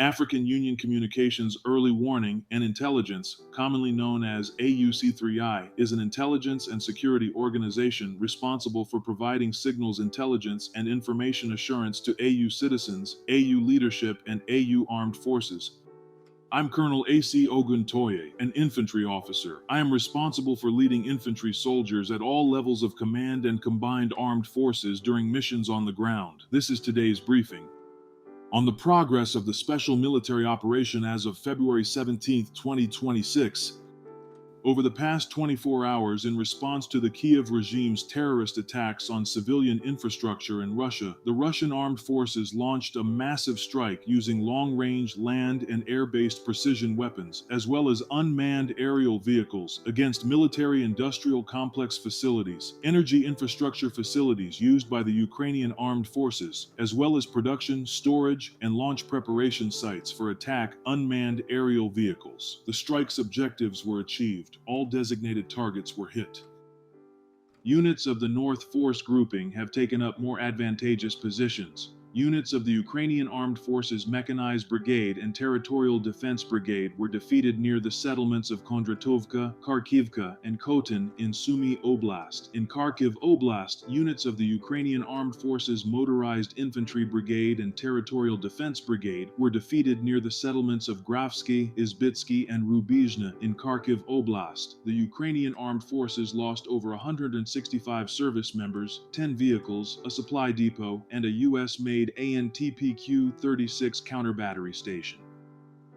African Union Communications Early Warning and Intelligence, commonly known as AUC3I, is an intelligence and security organization responsible for providing signals intelligence and information assurance to AU citizens, AU leadership, and AU armed forces. I'm Colonel A.C. Oguntoye, an infantry officer. I am responsible for leading infantry soldiers at all levels of command and combined armed forces during missions on the ground. This is today's briefing. On the progress of the special military operation as of February 17, 2026, over the past 24 hours in response to the Kiev regime's terrorist attacks on civilian infrastructure in Russia, the Russian armed forces launched a massive strike using long-range land and air-based precision weapons, as well as unmanned aerial vehicles, against military-industrial complex facilities, energy infrastructure facilities used by the Ukrainian Armed Forces, as well as production, storage, and launch preparation sites for attack unmanned aerial vehicles. The strike's objectives were achieved. All designated targets were hit. Units of the North Force grouping have taken up more advantageous positions. Units of the Ukrainian Armed Forces Mechanized Brigade and Territorial Defense Brigade were defeated near the settlements of Kondratovka, Kharkivka, and Khotin in Sumy Oblast. In Kharkiv Oblast, units of the Ukrainian Armed Forces Motorized Infantry Brigade and Territorial Defense Brigade were defeated near the settlements of Grafsky, Izbitsky, and Rubizhne in Kharkiv Oblast. The Ukrainian Armed Forces lost over 165 service members, 10 vehicles, a supply depot, and a U.S.-made ANTPQ-36 counter-battery station.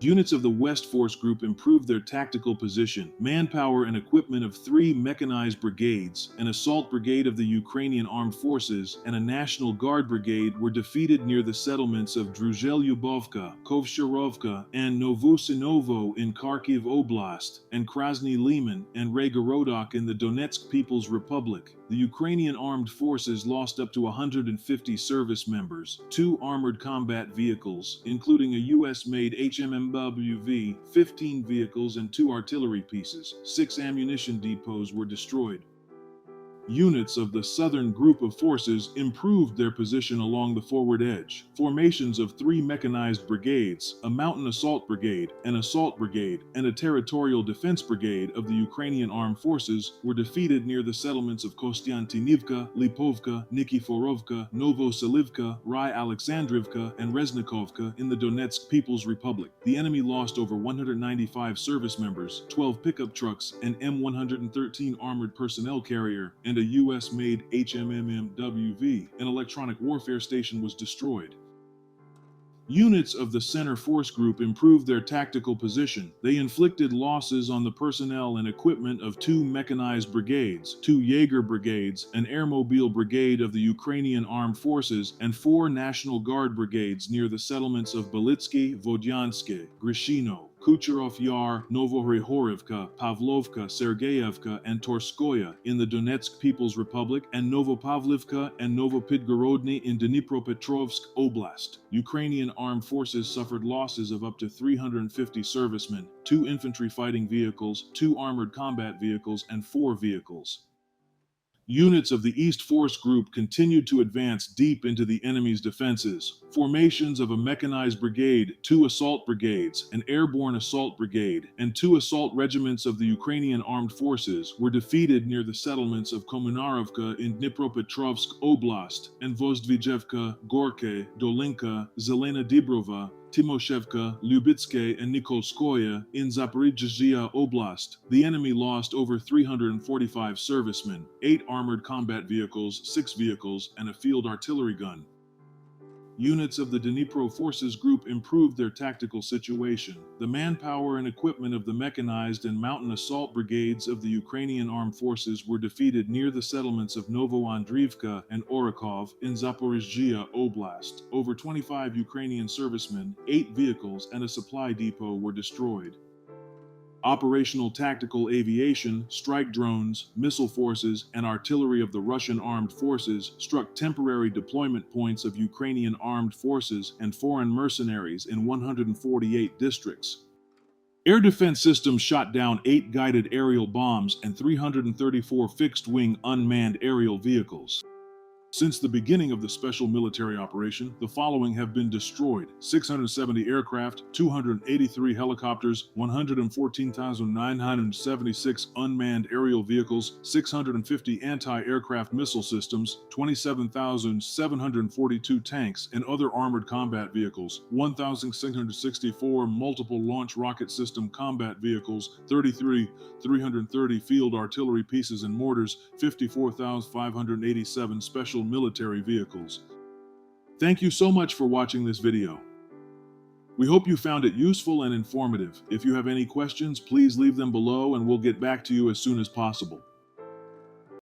Units of the West Force Group improved their tactical position, manpower and equipment of 3 mechanized brigades, an assault brigade of the Ukrainian Armed Forces, and a National Guard brigade were defeated near the settlements of Druzhelyubovka, Kovsharovka, and Novosinovo in Kharkiv Oblast, and Krasny Liman and Raygorodok in the Donetsk People's Republic. The Ukrainian Armed Forces lost up to 150 service members, 2 armored combat vehicles, including a U.S.-made HMMWV, 15 vehicles and 2 artillery pieces. 6 ammunition depots were destroyed. Units of the Southern Group of Forces improved their position along the forward edge. Formations of 3 mechanized brigades, a mountain assault brigade, an assault brigade, and a territorial defense brigade of the Ukrainian Armed Forces were defeated near the settlements of Kostiantinivka, Lipovka, Nikiforovka, Novoselivka, Ry-Alexandrivka, and Reznikovka in the Donetsk People's Republic. The enemy lost over 195 service members, 12 pickup trucks, an M113 armored personnel carrier, and a U.S.-made HMMWV. An electronic warfare station was destroyed. Units of the Center Force Group improved their tactical position. They inflicted losses on the personnel and equipment of 2 mechanized brigades, 2 Jaeger brigades, an airmobile brigade of the Ukrainian Armed Forces, and 4 National Guard brigades near the settlements of Belitsky, Vodyansky, Grishino, Kucherov Yar, Novohrihorivka, Pavlovka, Sergeyevka, and Torskoye in the Donetsk People's Republic, and Novopavlivka and Novopidgorodny in Dnipropetrovsk Oblast. Ukrainian armed forces suffered losses of up to 350 servicemen, 2 infantry fighting vehicles, 2 armored combat vehicles, and 4 vehicles. Units of the East Force Group continued to advance deep into the enemy's defenses. Formations of a mechanized brigade, 2 assault brigades, an airborne assault brigade, and 2 assault regiments of the Ukrainian Armed Forces were defeated near the settlements of Komunarovka in Dnipropetrovsk Oblast and Vozdvizhevka, Gorky, Dolinka, Zelena Dibrova, Timoshevka, Lyubitske, and Nikolskoye in Zaporizhzhia Oblast. The enemy lost over 345 servicemen, 8 armored combat vehicles, 6 vehicles, and a field artillery gun. Units of the Dnipro Forces Group improved their tactical situation. The manpower and equipment of the mechanized and mountain assault brigades of the Ukrainian Armed Forces were defeated near the settlements of Novoandriivka and Orakov in Zaporizhzhia Oblast. Over 25 Ukrainian servicemen, 8 vehicles, and a supply depot were destroyed. Operational tactical aviation, strike drones, missile forces, and artillery of the Russian armed forces struck temporary deployment points of Ukrainian armed forces and foreign mercenaries in 148 districts. Air defense systems shot down 8 guided aerial bombs and 334 fixed-wing unmanned aerial vehicles. Since the beginning of the special military operation, the following have been destroyed: 670 aircraft, 283 helicopters, 114,976 unmanned aerial vehicles, 650 anti-aircraft missile systems, 27,742 tanks and other armored combat vehicles, 1,664 multiple launch rocket system combat vehicles, 330 field artillery pieces and mortars, 54,587 special military vehicles. Thank you so much for watching this video. We hope you found it useful and informative. If you have any questions, please leave them below and we'll get back to you as soon as possible.